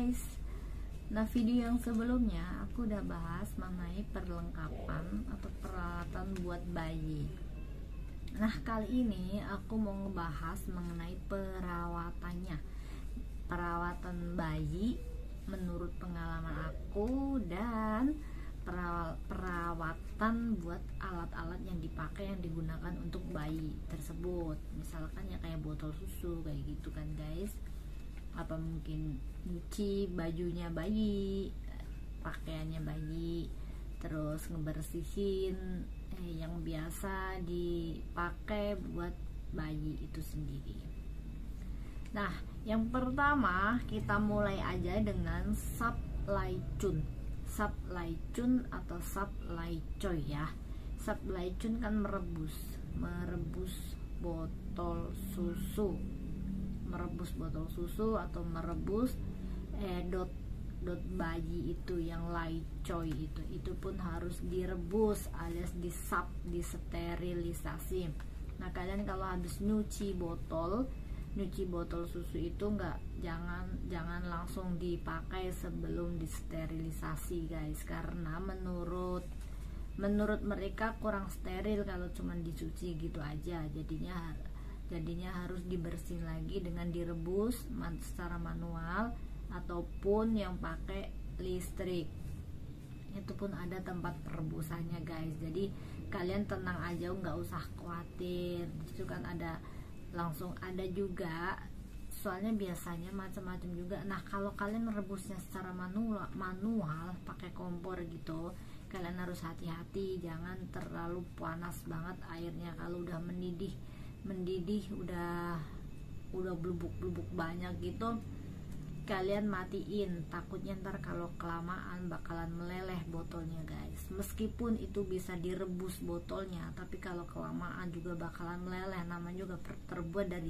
guys. Nah, video yang sebelumnya aku udah bahas mengenai perlengkapan atau peralatan buat bayi. Nah, kali ini aku mau ngebahas mengenai perawatannya. Perawatan bayi menurut pengalaman aku dan perawatan buat alat-alat yang dipakai yang digunakan untuk bayi tersebut. Misalkan ya kayak botol susu kayak gitu kan guys, apa mungkin nyuci bajunya bayi, pakaiannya bayi, terus ngebersihin yang biasa dipakai buat bayi itu sendiri. Nah, yang pertama kita mulai aja dengan sablaicun. Sablaicun atau sablaicoy ya. Sablaicun kan merebus botol susu. Merebus botol susu atau merebus dot bayi itu yang laicoy itu pun harus direbus alias disterilisasi. Nah, kalian kalau habis nyuci botol susu itu jangan langsung dipakai sebelum disterilisasi guys, karena menurut mereka kurang steril kalau cuma dicuci gitu aja. Jadinya harus dibersihin lagi dengan direbus secara manual ataupun yang pakai listrik. Itu pun ada tempat perebusannya guys, jadi kalian tenang aja, nggak usah khawatir. Itu kan langsung ada juga, soalnya biasanya macam-macam juga. Nah, kalau kalian merebusnya secara manual pakai kompor gitu, kalian harus hati-hati, jangan terlalu panas banget airnya. Kalau udah mendidih udah blubuk banyak gitu, kalian matiin, takutnya ntar kalau kelamaan bakalan meleleh botolnya guys. Meskipun itu bisa direbus botolnya, tapi kalau kelamaan juga bakalan meleleh. Namanya juga terbuat dari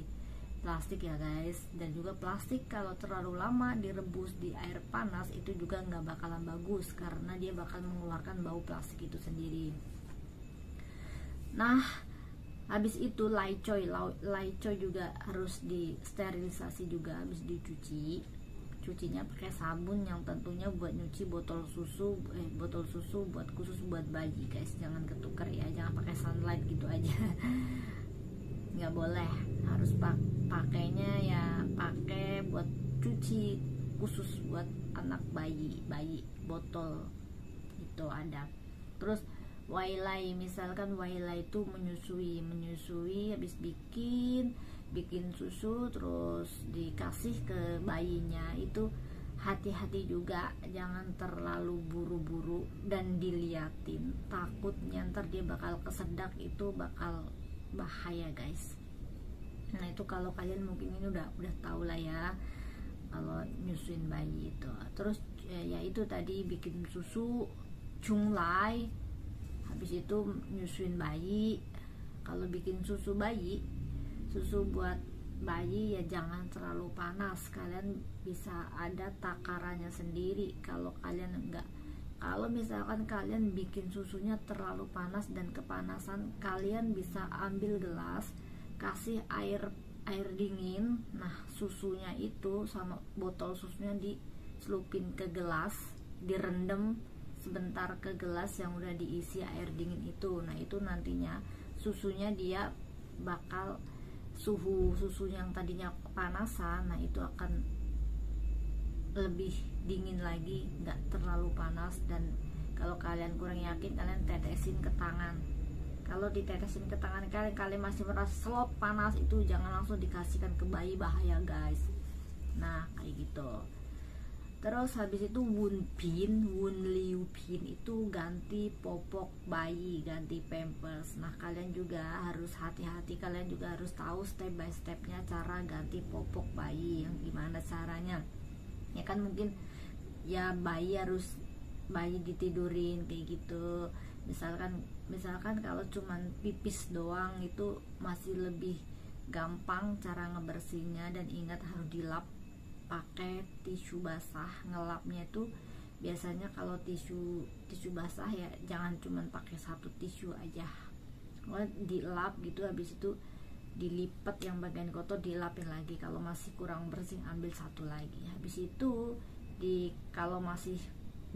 plastik ya guys, dan juga plastik kalau terlalu lama direbus di air panas itu juga nggak bakalan bagus, karena dia bakal mengeluarkan bau plastik itu sendiri. Nah, habis itu laicoy juga harus disterilisasi juga, habis dicuci. Cucinya pakai sabun yang tentunya buat nyuci botol susu buat khusus buat bayi guys. Jangan ketukar ya, jangan pakai sunlight gitu aja. Nggak boleh, harus pakainya ya pakai buat cuci khusus buat anak bayi botol itu ada. Terus wailai, misalkan wailai itu menyusui habis bikin susu terus dikasih ke bayinya, itu hati-hati juga, jangan terlalu buru-buru dan diliatin, takutnya ntar dia bakal kesedak, itu bakal bahaya guys. Nah, itu kalau kalian mungkin ini udah tahu lah ya kalau nyusuin bayi itu. Terus ya itu tadi bikin susu cunglai, habis itu nyusuin bayi. Kalau bikin susu buat bayi ya jangan terlalu panas, kalian bisa ada takarannya sendiri. Kalau misalkan kalian bikin susunya terlalu panas dan kepanasan, kalian bisa ambil gelas, kasih air dingin. Nah, susunya itu sama botol susunya diselupin ke gelas, direndam sebentar ke gelas yang udah diisi air dingin itu. Nah, itu nantinya susunya dia bakal suhu yang tadinya kepanasan, nah itu akan lebih dingin lagi, nggak terlalu panas. Dan kalau kalian kurang yakin, kalian tetesin ke tangan. Kalau ditetesin ke tangan kalian masih merasa slop panas, itu jangan langsung dikasihkan ke bayi, bahaya guys. Nah, kayak gitu. Terus habis itu wunliupin itu ganti popok bayi, ganti pampers. Nah, kalian juga harus hati-hati, kalian juga harus tahu step by stepnya cara ganti popok bayi yang gimana caranya. Ya kan mungkin ya bayi ditidurin kayak gitu. Misalkan kalau cuman pipis doang itu masih lebih gampang cara ngebersihnya, dan ingat harus dilap pakai tisu basah. Ngelapnya itu biasanya kalau tisu basah ya jangan cuman pakai satu tisu aja, dilap gitu, habis itu dilipat yang bagian kotor dilapin lagi. Kalau masih kurang bersih ambil satu lagi, habis itu kalau masih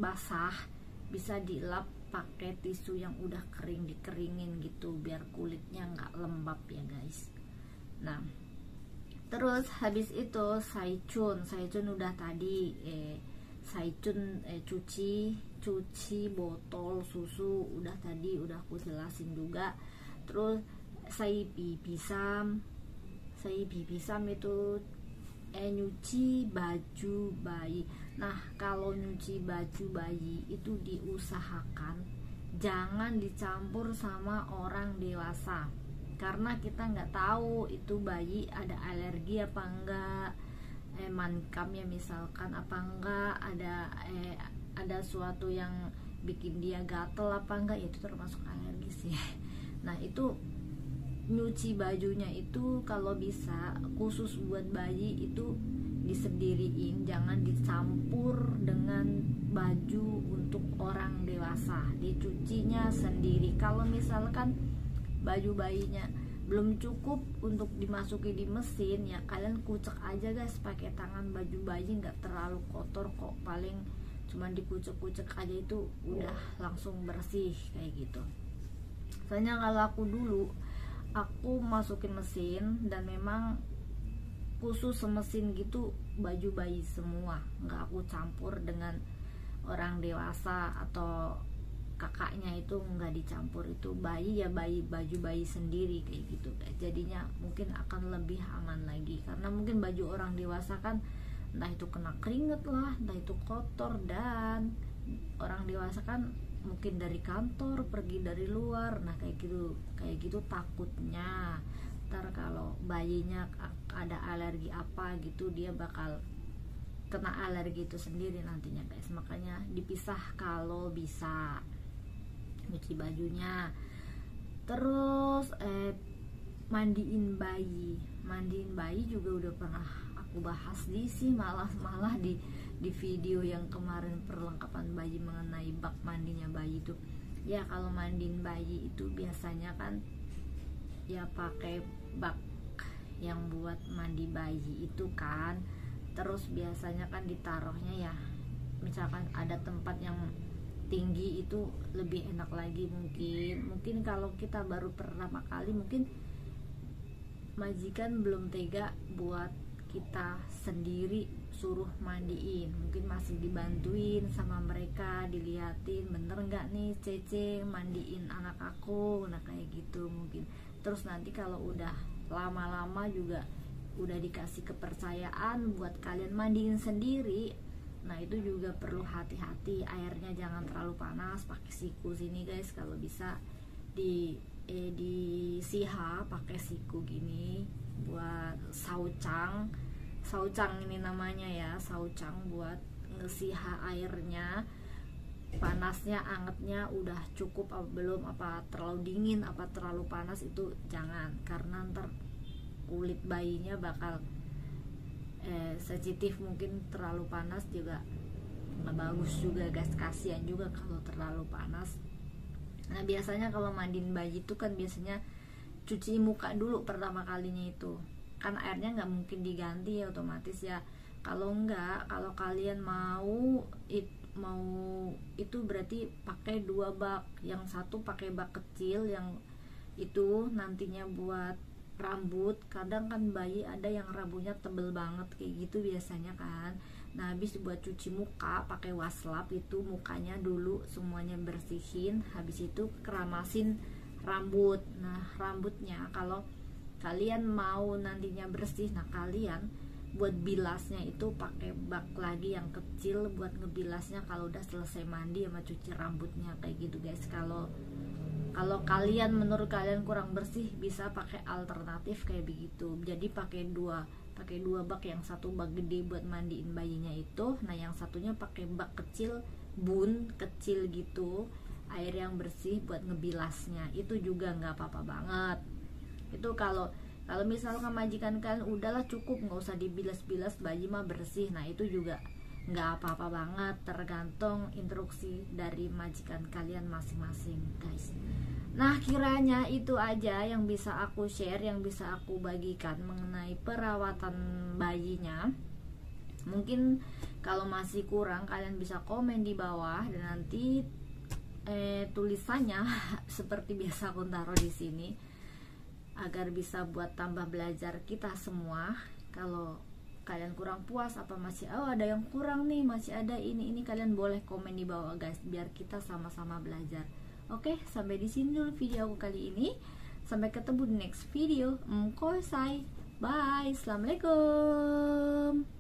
basah bisa dilap pakai tisu yang udah kering, dikeringin gitu biar kulitnya nggak lembab ya guys. Nah terus habis itu Saicun udah tadi, Saicun cuci botol susu udah tadi, udah aku jelasin juga. Terus Sai Pisam itu nyuci baju bayi. Nah kalau nyuci baju bayi itu diusahakan jangan dicampur sama orang dewasa, karena kita nggak tahu itu bayi ada alergi apa enggak, mankam ya misalkan apa enggak, ada suatu yang bikin dia gatel apa enggak, itu termasuk alergi sih. Nah itu nyuci bajunya itu kalau bisa khusus buat bayi itu disendiriin, jangan dicampur dengan baju untuk orang dewasa, dicucinya sendiri. Kalau misalkan baju bayinya belum cukup untuk dimasuki di mesin, ya kalian kucek aja guys pakai tangan. Baju bayi nggak terlalu kotor kok, paling cuman dikucek-kucek aja itu udah langsung bersih kayak gitu. Soalnya kalau aku dulu aku masukin mesin dan memang khusus semesin gitu baju bayi semua, nggak aku campur dengan orang dewasa atau kakaknya, itu nggak dicampur. Itu bayi ya bayi, baju bayi sendiri kayak gitu guys. Jadinya mungkin akan lebih aman lagi, karena mungkin baju orang dewasa kan entah itu kena keringet lah, entah itu kotor, dan orang dewasa kan mungkin dari kantor pergi dari luar. Nah kayak gitu takutnya ntar kalau bayinya ada alergi apa gitu, dia bakal kena alergi itu sendiri nantinya guys. Makanya dipisah kalau bisa cuci bajunya. Terus mandiin bayi juga udah pernah aku bahas malah di video yang kemarin, perlengkapan bayi mengenai bak mandinya bayi itu. Ya kalau mandiin bayi itu biasanya kan ya pakai bak yang buat mandi bayi itu kan. Terus biasanya kan ditaruhnya ya misalkan ada tempat yang tinggi, itu lebih enak lagi. Mungkin kalau kita baru pertama kali, mungkin majikan belum tega buat kita sendiri suruh mandiin, mungkin masih dibantuin sama mereka, diliatin bener nggak nih Cece mandiin anak aku, nah kayak gitu mungkin. Terus nanti kalau udah lama-lama juga udah dikasih kepercayaan buat kalian mandiin sendiri, nah itu juga perlu hati-hati, airnya jangan terlalu panas, pakai siku sini guys, kalau bisa di siha pakai siku gini buat saucang ini namanya ya, saucang buat ngesiha airnya, panasnya angetnya udah cukup apa belum, apa terlalu dingin apa terlalu panas, itu jangan, karena ntar kulit bayinya bakal sensitif, mungkin terlalu panas juga nggak bagus juga guys, kasihan juga kalau terlalu panas. Nah biasanya kalau mandiin bayi itu kan biasanya cuci muka dulu pertama kalinya itu, kan airnya nggak mungkin diganti ya otomatis ya. Kalau kalian mau itu berarti pakai 2 bak, yang satu pakai bak kecil yang itu nantinya buat rambut. Kadang kan bayi ada yang rambutnya tebel banget kayak gitu biasanya kan. Nah habis buat cuci muka pakai waslap, itu mukanya dulu semuanya bersihin, habis itu keramasin rambut. Nah rambutnya kalau kalian mau nantinya bersih, nah kalian buat bilasnya itu pakai bak lagi yang kecil buat ngebilasnya kalau udah selesai mandi sama cuci rambutnya kayak gitu guys. Kalau kalian menurut kalian kurang bersih, bisa pakai alternatif kayak begitu. Jadi pakai dua bak, yang satu bak gede buat mandiin bayinya itu, nah yang satunya pakai bak kecil, bun kecil gitu, air yang bersih buat ngebilasnya. Itu juga nggak apa-apa banget. Itu kalau misalkan majikan kalian udahlah cukup nggak usah dibilas-bilas, bayi mah bersih, nah itu juga nggak apa-apa banget, tergantung instruksi dari majikan kalian masing-masing guys. Nah kiranya itu aja yang bisa aku share, yang bisa aku bagikan mengenai perawatan bayinya. Mungkin kalau masih kurang kalian bisa komen di bawah, dan nanti tulisannya seperti biasa aku taruh di sini agar bisa buat tambah belajar kita semua. Kalau kalian kurang puas apa masih ada yang kurang nih, masih ada ini kalian boleh komen di bawah guys, biar kita sama-sama belajar. Oke, sampai di sini dulu video aku kali ini. Sampai ketemu di next video. Bye. Assalamualaikum.